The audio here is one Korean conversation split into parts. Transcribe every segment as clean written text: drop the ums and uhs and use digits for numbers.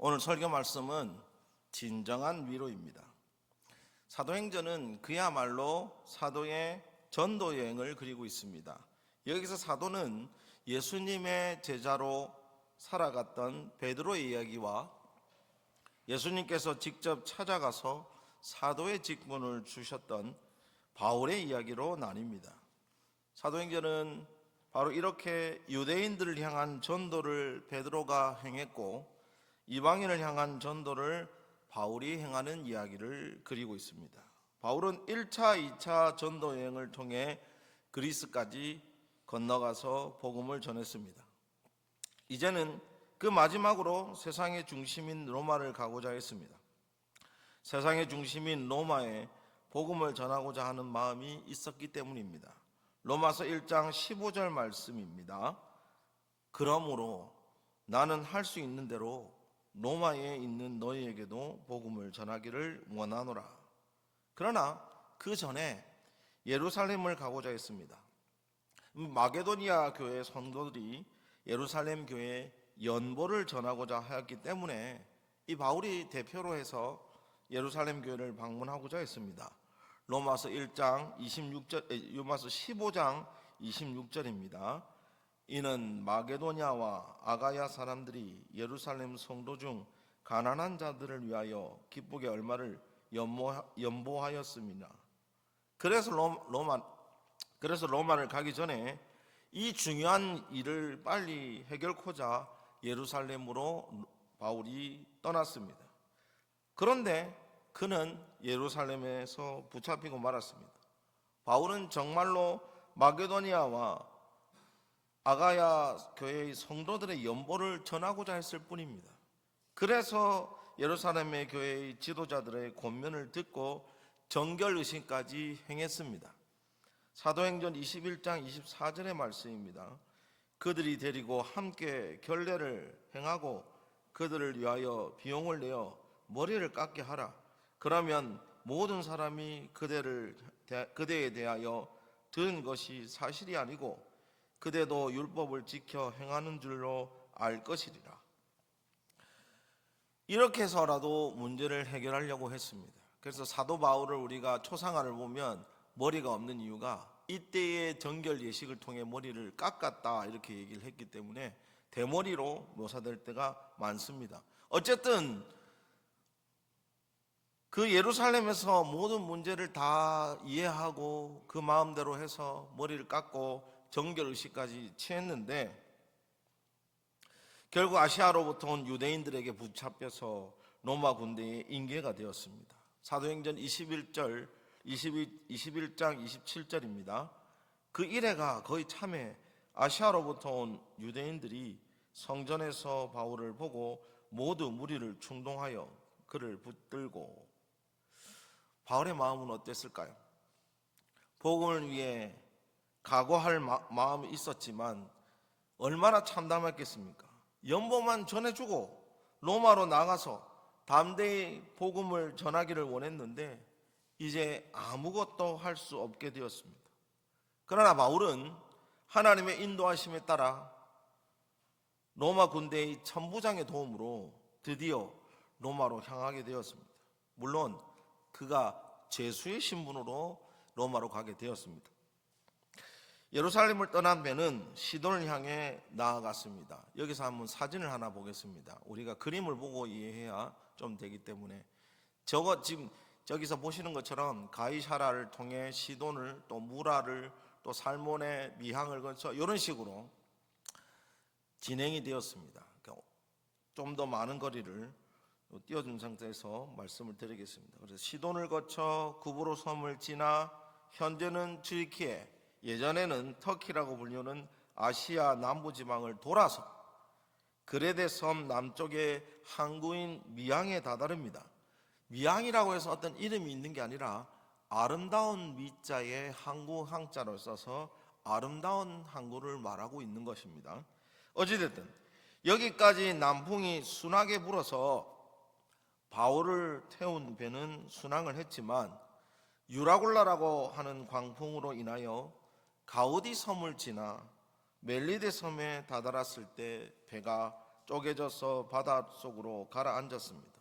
오늘 설교 말씀은 진정한 위로입니다. 사도행전은 그야말로 사도의 전도 여행을 그리고 있습니다. 여기서 사도는 예수님의 제자로 살아갔던 베드로의 이야기와 예수님께서 직접 찾아가서 사도의 직분을 주셨던 바울의 이야기로 나뉩니다. 사도행전은 바로 이렇게 유대인들을 향한 전도를 베드로가 행했고 이방인을 향한 전도를 바울이 행하는 이야기를 그리고 있습니다. 바울은 1차, 2차 전도 여행을 통해 그리스까지 건너가서 복음을 전했습니다. 이제는 그 마지막으로 세상의 중심인 로마를 가고자 했습니다. 세상의 중심인 로마에 복음을 전하고자 하는 마음이 있었기 때문입니다. 로마서 1장 15절 말씀입니다. 그러므로 나는 할 수 있는 대로 로마에 있는 너희에게도 복음을 전하기를 원하노라. 그러나 그 전에 예루살렘을 가고자 했습니다. 마게도니아 교회 성도들이 예루살렘 교회에 연보를 전하고자 하였기 때문에 이 바울이 대표로 해서 예루살렘 교회를 방문하고자 했습니다. 로마서 1장 26절, 로마서 15장 26절입니다. 이는 마게도냐와 아가야 사람들이 예루살렘 성도 중 가난한 자들을 위하여 기쁘게 얼마를 연보하였습니다. 그래서 로마를 가기 전에 이 중요한 일을 빨리 해결코자 예루살렘으로 바울이 떠났습니다. 그런데 그는 예루살렘에서 붙잡히고 말았습니다. 바울은 정말로 마게도니아와 아가야 교회의 성도들의 연보를 전하고자 했을 뿐입니다. 그래서 예루살렘의 교회의 지도자들의 권면을 듣고 정결의식까지 행했습니다. 사도행전 21장 24절의 말씀입니다. 그들이 데리고 함께 결례를 행하고 그들을 위하여 비용을 내어 머리를 깎게 하라. 그러면 모든 사람이 그대에 대하여 들은 것이 사실이 아니고 그대도 율법을 지켜 행하는 줄로 알 것이리라. 이렇게 해서라도 문제를 해결하려고 했습니다. 그래서 사도 바울을 우리가 초상화를 보면 머리가 없는 이유가 이때의 정결 예식을 통해 머리를 깎았다 이렇게 얘기를 했기 때문에 대머리로 묘사될 때가 많습니다. 어쨌든 그 예루살렘에서 모든 문제를 다 이해하고 그 마음대로 해서 머리를 깎고 정결의식까지 취했는데 결국 아시아로부터 온 유대인들에게 붙잡혀서 로마 군대의 인계가 되었습니다. 사도행전 21장 27절입니다. 그 이래가 거의 참에 아시아로부터 온 유대인들이 성전에서 바울을 보고 모두 무리를 충동하여 그를 붙들고. 바울의 마음은 어땠을까요? 복음을 위해 각오할 마음이 있었지만 얼마나 참담했겠습니까? 연보만 전해주고 로마로 나가서 담대히 복음을 전하기를 원했는데 이제 아무것도 할 수 없게 되었습니다. 그러나 바울은 하나님의 인도하심에 따라 로마 군대의 천부장의 도움으로 드디어 로마로 향하게 되었습니다. 물론 그가 죄수의 신분으로 로마로 가게 되었습니다. 예루살렘을 떠난 배는 시돈을 향해 나아갔습니다. 여기서 한번 사진을 하나 보겠습니다. 우리가 그림을 보고 이해해야 좀 되기 때문에 지금 저기서 보시는 것처럼 가이사라를 통해 시돈을 또 무라를 또 살몬의 미항을 거쳐 이런 식으로 진행이 되었습니다. 좀 더 많은 거리를 띄워준 상태에서 말씀을 드리겠습니다. 그래서 시돈을 거쳐 구브로 섬을 지나 현재는 튀르키예, 예전에는 터키라고 불리는 아시아 남부지방을 돌아서 그레데 섬 남쪽의 항구인 미항에 다다릅니다. 미항이라고 해서 어떤 이름이 있는 게 아니라 아름다운 미자에 항구 항자를 써서 아름다운 항구를 말하고 있는 것입니다. 어찌됐든 여기까지 남풍이 순하게 불어서 바울을 태운 배는 순항을 했지만 유라굴라라고 하는 광풍으로 인하여 가우디 섬을 지나 멜리데 섬에 다다랐을 때 배가 쪼개져서 바닷속으로 가라앉았습니다.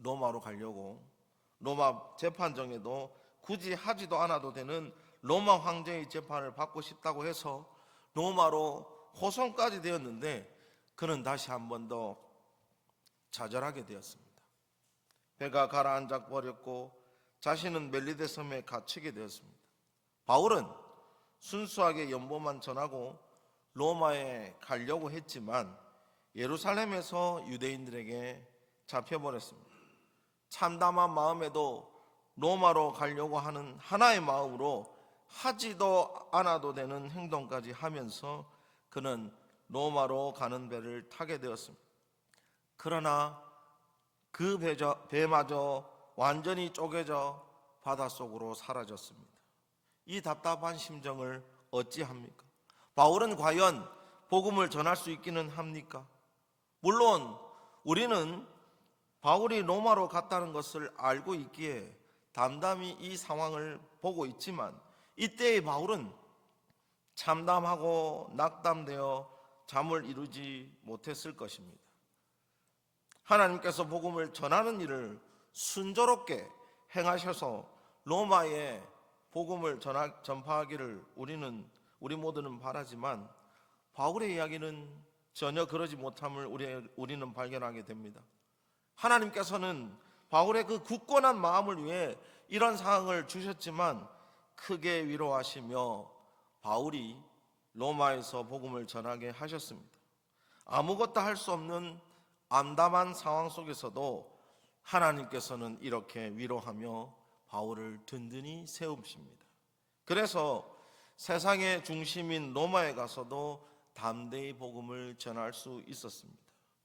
로마로 가려고 로마 재판정에도 굳이 하지도 않아도 되는 로마 황제의 재판을 받고 싶다고 해서 로마로 호송까지 되었는데 그는 다시 한 번 더 좌절하게 되었습니다. 배가 가라앉아 버렸고 자신은 멜리데 섬에 갇히게 되었습니다. 바울은 순수하게 연보만 전하고 로마에 가려고 했지만 예루살렘에서 유대인들에게 잡혀버렸습니다. 참담한 마음에도 로마로 가려고 하는 하나의 마음으로 하지도 않아도 되는 행동까지 하면서 그는 로마로 가는 배를 타게 되었습니다. 그러나 그 배마저 완전히 쪼개져 바닷속으로 사라졌습니다. 이 답답한 심정을 어찌합니까? 바울은 과연 복음을 전할 수 있기는 합니까? 물론 우리는 바울이 로마로 갔다는 것을 알고 있기에 담담히 이 상황을 보고 있지만 이때의 바울은 참담하고 낙담되어 잠을 이루지 못했을 것입니다. 하나님께서 복음을 전하는 일을 순조롭게 행하셔서 로마에 복음을 전파하기를 우리 모두는 바라지만 바울의 이야기는 전혀 그러지 못함을 우리는 발견하게 됩니다. 하나님께서는 바울의 그 굳건한 마음을 위해 이런 상황을 주셨지만 크게 위로하시며 바울이 로마에서 복음을 전하게 하셨습니다. 아무것도 할 수 없는 암담한 상황 속에서도 하나님께서는 이렇게 위로하며 바울을 든든히 세우십니다. 그래서 세상의 중심인 로마에 가서도 담대히 복음을 전할 수 있었습니다.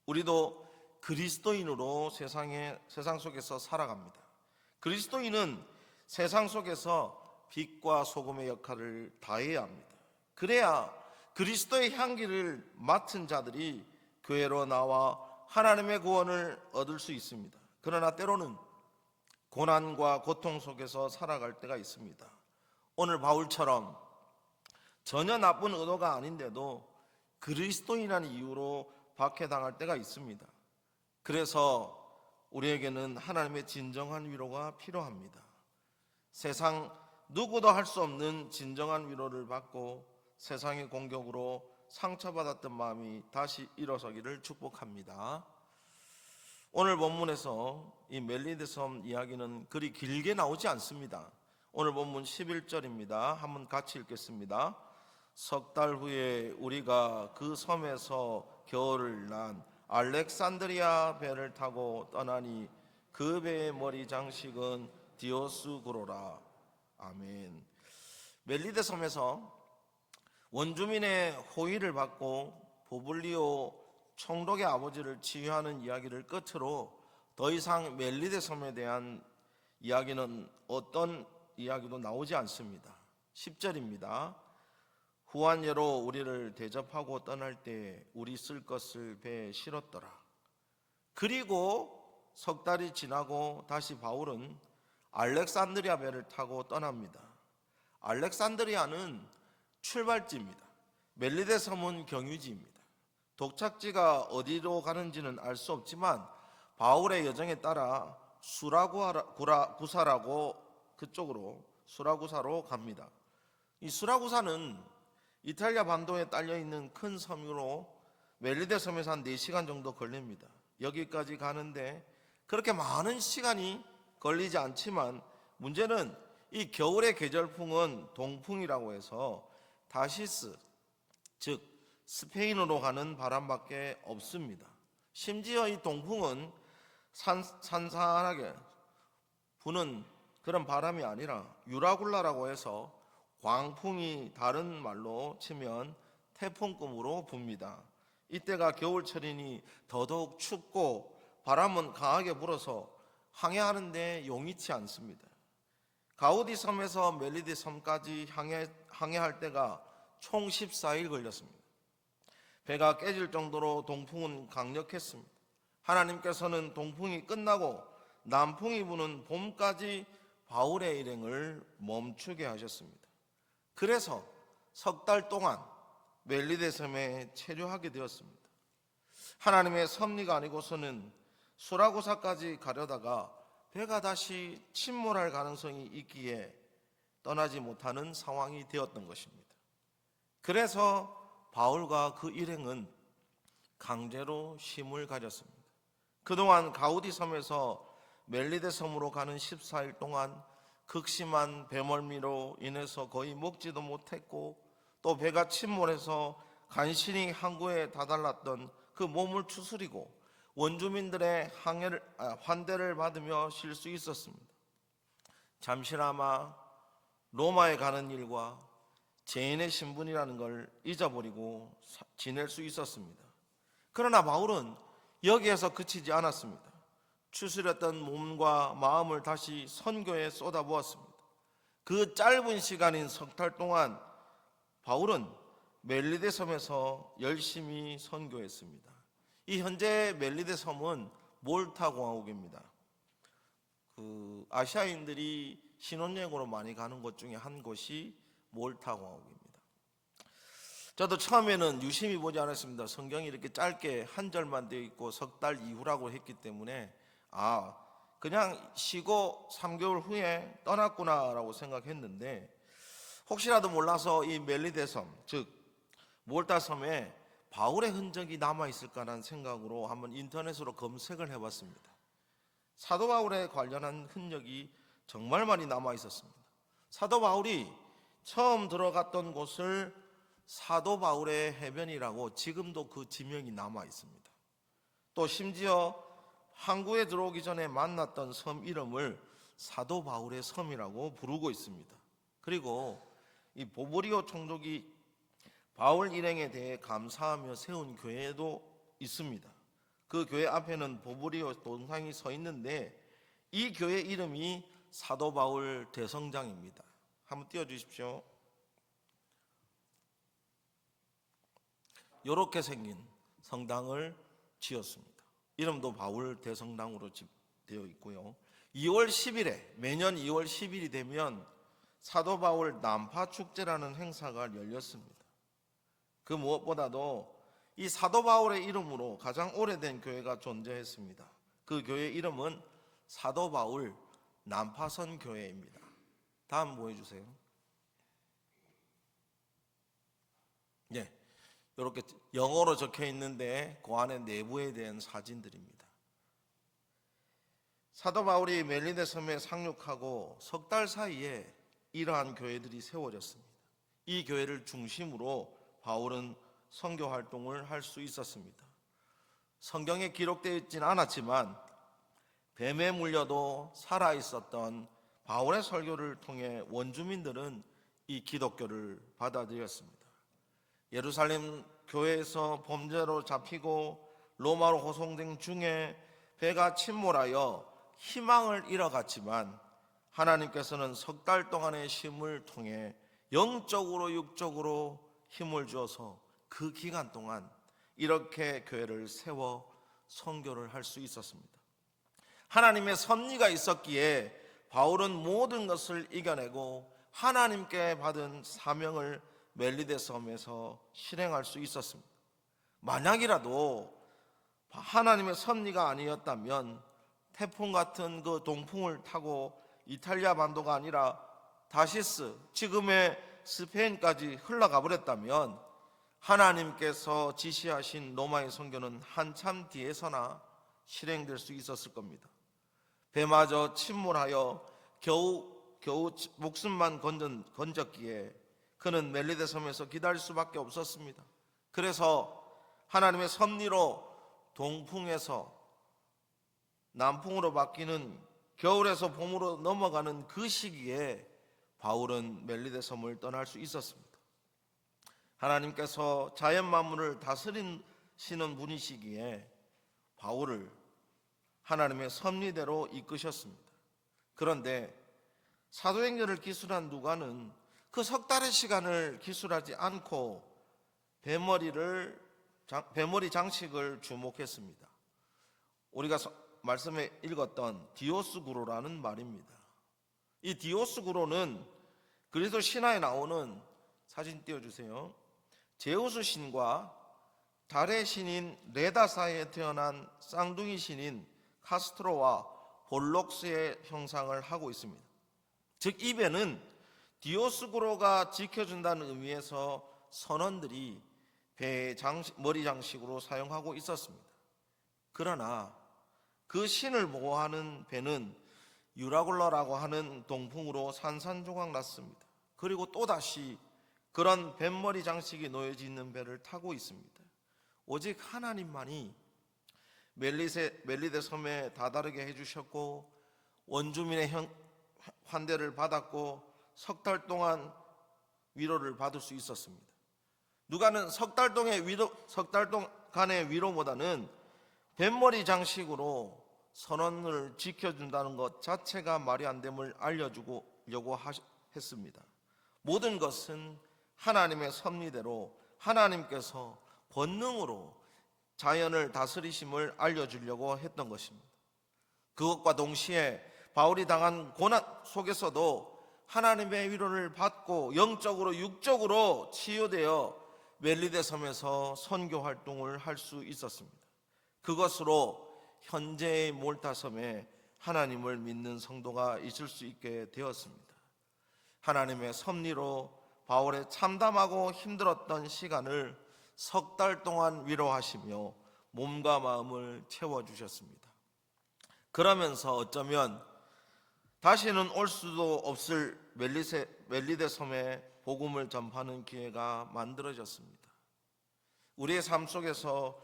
우리도 그리스도인으로 세상 속에서 살아갑니다. 그리스도인은 세상 속에서 빛과 소금의 역할을 다해야 합니다. 그래야 그리스도의 향기를 맡은 자들이 교회로 나와 하나님의 구원을 얻을 수 있습니다. 그러나 때로는 고난과 고통 속에서 살아갈 때가 있습니다. 오늘 바울처럼 전혀 나쁜 의도가 아닌데도 그리스도인이라는 이유로 박해당할 때가 있습니다. 그래서 우리에게는 하나님의 진정한 위로가 필요합니다. 세상 누구도 할 수 없는 진정한 위로를 받고 세상의 공격으로 상처받았던 마음이 다시 일어서기를 축복합니다. 오늘 본문에서 이 멜리데 섬 이야기는 그리 길게 나오지 않습니다. 오늘 본문 11절입니다. 한번 같이 읽겠습니다. 석 달 후에 우리가 그 섬에서 겨울을 난 알렉산드리아 배를 타고 떠나니 그 배의 머리 장식은 디오스구로라. 아멘. 멜리데 섬에서 원주민의 호의를 받고 보블리오 총독의 아버지를 치유하는 이야기를 끝으로 더 이상 멜리데 섬에 대한 이야기는 어떤 이야기도 나오지 않습니다. 10절입니다. 후한예로 우리를 대접하고 떠날 때 우리 쓸 것을 배에 실었더라. 그리고 석 달이 지나고 다시 바울은 알렉산드리아 배를 타고 떠납니다. 알렉산드리아는 출발지입니다. 멜리데 섬은 경유지입니다. 도착지가 어디로 가는지는 알 수 없지만 바울의 여정에 따라 수라구사라고 그쪽으로 수라구사로 갑니다. 이 수라구사는 이탈리아 반도에 딸려 있는 큰 섬으로 멜리데 섬에서 한 4시간 정도 걸립니다. 여기까지 가는데 그렇게 많은 시간이 걸리지 않지만 문제는 이 겨울의 계절풍은 동풍이라고 해서 다시스, 즉 스페인으로 가는 바람밖에 없습니다. 심지어 이 동풍은 산산하게 부는 그런 바람이 아니라 유라굴라라고 해서 광풍이 다른 말로 치면 태풍급으로 붑니다. 이때가 겨울철이니 더더욱 춥고 바람은 강하게 불어서 항해하는데 용이치 않습니다. 가우디 섬에서 멜리데 섬까지 항해할 때가 총 14일 걸렸습니다. 배가 깨질 정도로 동풍은 강력했습니다. 하나님께서는 동풍이 끝나고 남풍이 부는 봄까지 바울의 일행을 멈추게 하셨습니다. 그래서 석 달 동안 멜리데 섬에 체류하게 되었습니다. 하나님의 섭리가 아니고서는 수라고사까지 가려다가 배가 다시 침몰할 가능성이 있기에 떠나지 못하는 상황이 되었던 것입니다. 그래서 바울과 그 일행은 강제로 쉼을 가졌습니다. 그동안 가우디 섬에서 멜리데 섬으로 가는 14일 동안 극심한 배멀미로 인해서 거의 먹지도 못했고, 또 배가 침몰해서 간신히 항구에 다다랐던 그 몸을 추스리고 원주민들의 환대를 받으며 쉴 수 있었습니다. 잠시나마 로마에 가는 일과 죄인의 신분이라는 걸 잊어버리고 지낼 수 있었습니다. 그러나 바울은 여기에서 그치지 않았습니다. 추스렸던 몸과 마음을 다시 선교에 쏟아부었습니다. 그 짧은 시간인 석 달 동안 바울은 멜리데 섬에서 열심히 선교했습니다. 이 현재 멜리데 섬은 몰타 공화국입니다. 아시아인들이 신혼여행으로 많이 가는 곳 중에 한 곳이 몰타 공화국입니다. 저도 처음에는 유심히 보지 않았습니다. 성경이 이렇게 짧게 한 절만 되어 있고 석 달 이후라고 했기 때문에 그냥 쉬고 3개월 후에 떠났구나라고 생각했는데, 혹시라도 몰라서 이 멜리데 섬, 즉 몰타 섬에 바울의 흔적이 남아있을까라는 생각으로 한번 인터넷으로 검색을 해봤습니다. 사도 바울에 관련한 흔적이 정말 많이 남아있었습니다. 사도 바울이 처음 들어갔던 곳을 사도 바울의 해변이라고 지금도 그 지명이 남아있습니다. 또 심지어 항구에 들어오기 전에 만났던 섬 이름을 사도 바울의 섬이라고 부르고 있습니다. 그리고 이 보브리오 총독이 바울 일행에 대해 감사하며 세운 교회도 있습니다. 그 교회 앞에는 보브리오 동상이 서 있는데 이 교회 이름이 사도 바울 대성당입니다. 한번 띄워주십시오. 이렇게 생긴 성당을 지었습니다. 이름도 바울 대성당으로 되어 있고요. 2월 10일에 매년 2월 10일이 되면 사도 바울 난파 축제라는 행사가 열렸습니다. 그 무엇보다도 이 사도 바울의 이름으로 가장 오래된 교회가 존재했습니다. 그 교회 이름은 사도 바울 난파선 교회입니다. 다음 보여주세요. 네, 이렇게 영어로 적혀 있는데 그 안에 내부에 대한 사진들입니다. 사도 바울이 멜리데 섬에 상륙하고 석 달 사이에 이러한 교회들이 세워졌습니다. 이 교회를 중심으로 바울은 선교 활동을 할 수 있었습니다. 성경에 기록되어 있지는 않았지만 뱀에 물려도 살아있었던 바울의 설교를 통해 원주민들은 이 기독교를 받아들였습니다. 예루살렘 교회에서 범죄로 잡히고 로마로 호송된 중에 배가 침몰하여 희망을 잃어갔지만 하나님께서는 석 달 동안의 쉼을 통해 영적으로 육적으로 힘을 주어서 그 기간 동안 이렇게 교회를 세워 선교를 할 수 있었습니다. 하나님의 섭리가 있었기에 바울은 모든 것을 이겨내고 하나님께 받은 사명을 멜리데 섬에서 실행할 수 있었습니다. 만약이라도 하나님의 섭리가 아니었다면 태풍 같은 그 동풍을 타고 이탈리아 반도가 아니라 다시스, 지금의 스페인까지 흘러가 버렸다면 하나님께서 지시하신 로마의 선교는 한참 뒤에서나 실행될 수 있었을 겁니다. 배마저 침몰하여 겨우 목숨만 건졌기에 그는 멜리데 섬에서 기다릴 수밖에 없었습니다. 그래서 하나님의 섭리로 동풍에서 남풍으로 바뀌는, 겨울에서 봄으로 넘어가는 그 시기에 바울은 멜리데 섬을 떠날 수 있었습니다. 하나님께서 자연 만물을 다스리시는 분이시기에 바울을 하나님의 섭리대로 이끄셨습니다. 그런데 사도행전을 기술한 누가는 그 석 달의 시간을 기술하지 않고 배머리 장식을 주목했습니다. 우리가 말씀에 읽었던 디오스구로라는 말입니다. 이 디오스구로는 그리스도 신화에 나오는, 사진 띄워주세요, 제우스 신과 달의 신인 레다사에 태어난 쌍둥이 신인 카스트로와 볼록스의 형상을 하고 있습니다. 즉 이 배는 디오스구로가 지켜준다는 의미에서 선원들이 배의 머리 장식으로 사용하고 있었습니다. 그러나 그 신을 보호하는 배는 유라굴라라고 하는 동풍으로 산산조각 났습니다. 그리고 또다시 그런 뱃머리 장식이 놓여져 있는 배를 타고 있습니다. 오직 하나님만이 멜리데 섬에 다다르게 해주셨고 원주민의 환대를 받았고 석 달 동안 위로를 받을 수 있었습니다. 누가는 석 달 동안의 위로보다는 뱃머리 장식으로 선언을 지켜준다는 것 자체가 말이 안 됨을 알려주려고 했습니다. 모든 것은 하나님의 섭리대로 하나님께서 권능으로 자연을 다스리심을 알려주려고 했던 것입니다. 그것과 동시에 바울이 당한 고난 속에서도 하나님의 위로를 받고 영적으로 육적으로 치유되어 멜리데 섬에서 선교 활동을 할 수 있었습니다. 그것으로 현재의 몰타 섬에 하나님을 믿는 성도가 있을 수 있게 되었습니다. 하나님의 섭리로 바울의 참담하고 힘들었던 시간을 석 달 동안 위로하시며 몸과 마음을 채워주셨습니다. 그러면서 어쩌면 다시는 올 수도 없을 멜리데 섬에 복음을 전파하는 기회가 만들어졌습니다. 우리의 삶 속에서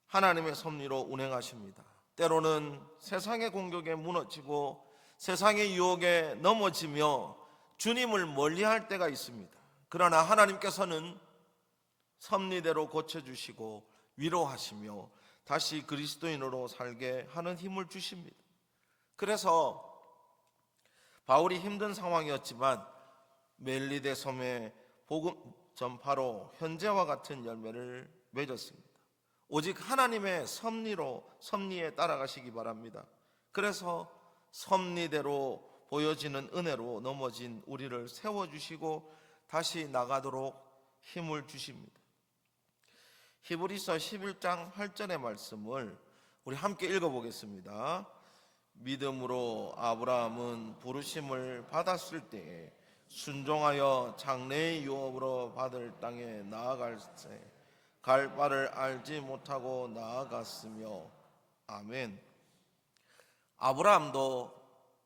하나님의 섭리로 운행하십니다. 때로는 세상의 공격에 무너지고 세상의 유혹에 넘어지며 주님을 멀리할 때가 있습니다. 그러나 하나님께서는 섭리대로 고쳐주시고 위로하시며 다시 그리스도인으로 살게 하는 힘을 주십니다. 그래서 바울이 힘든 상황이었지만 멜리데 섬의 복음 전파로 현재와 같은 열매를 맺었습니다. 오직 하나님의 섭리에 따라가시기 바랍니다. 그래서 섭리대로 보여지는 은혜로 넘어진 우리를 세워주시고 다시 나가도록 힘을 주십니다. 히브리서 11장 8절의 말씀을 우리 함께 읽어보겠습니다. 믿음으로 아브라함은 부르심을 받았을 때에 순종하여 장래의 유업으로 받을 땅에 나아갈새 갈 바를 알지 못하고 나아갔으며. 아멘. 아브라함도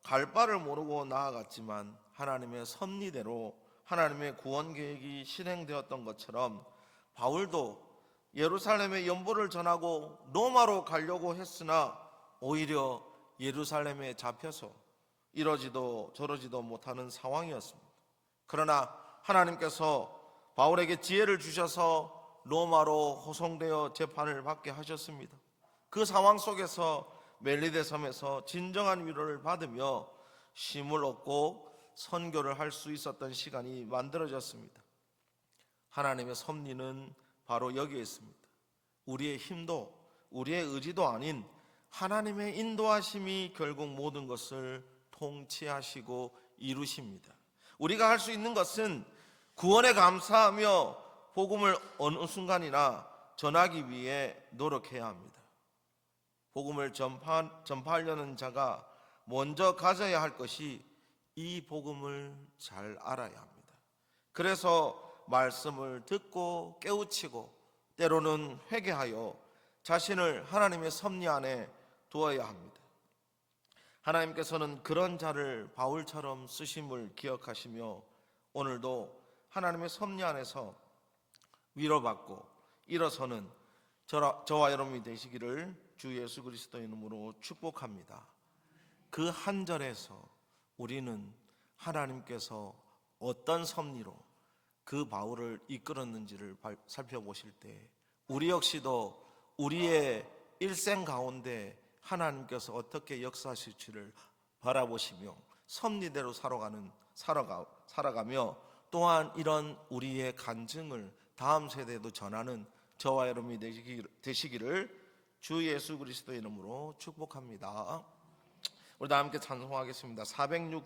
갈 바를 모르고 나아갔지만 하나님의 섭리대로 하나님의 구원 계획이 실행되었던 것처럼 바울도 예루살렘의 연보를 전하고 로마로 가려고 했으나 오히려 예루살렘에 잡혀서 이러지도 저러지도 못하는 상황이었습니다. 그러나 하나님께서 바울에게 지혜를 주셔서 로마로 호송되어 재판을 받게 하셨습니다. 그 상황 속에서 멜리데 섬에서 진정한 위로를 받으며 쉼을 얻고 선교를 할 수 있었던 시간이 만들어졌습니다. 하나님의 섭리는 바로 여기에 있습니다. 우리의 힘도 우리의 의지도 아닌 하나님의 인도하심이 결국 모든 것을 통치하시고 이루십니다. 우리가 할 수 있는 것은 구원에 감사하며 복음을 어느 순간이나 전하기 위해 노력해야 합니다. 복음을 전파하려는 자가 먼저 가져야 할 것이 이 복음을 잘 알아야 합니다. 그래서 말씀을 듣고 깨우치고 때로는 회개하여 자신을 하나님의 섭리 안에 두어야 합니다. 하나님께서는 그런 자를 바울처럼 쓰심을 기억하시며 오늘도 하나님의 섭리 안에서 위로받고 일어서는 저와 여러분이 되시기를 주 예수 그리스도의 이름으로 축복합니다. 그 한 절에서 우리는 하나님께서 어떤 섭리로 그 바울을 이끌었는지를 살펴보실 때 우리 역시도 우리의 일생 가운데 하나님께서 어떻게 역사하실지를 바라보시며 섭리대로 살아가며 또한 이런 우리의 간증을 다음 세대에도 전하는 저와 여러분이 되시기를 주 예수 그리스도의 이름으로 축복합니다. 우리 다 함께 찬송하겠습니다. 406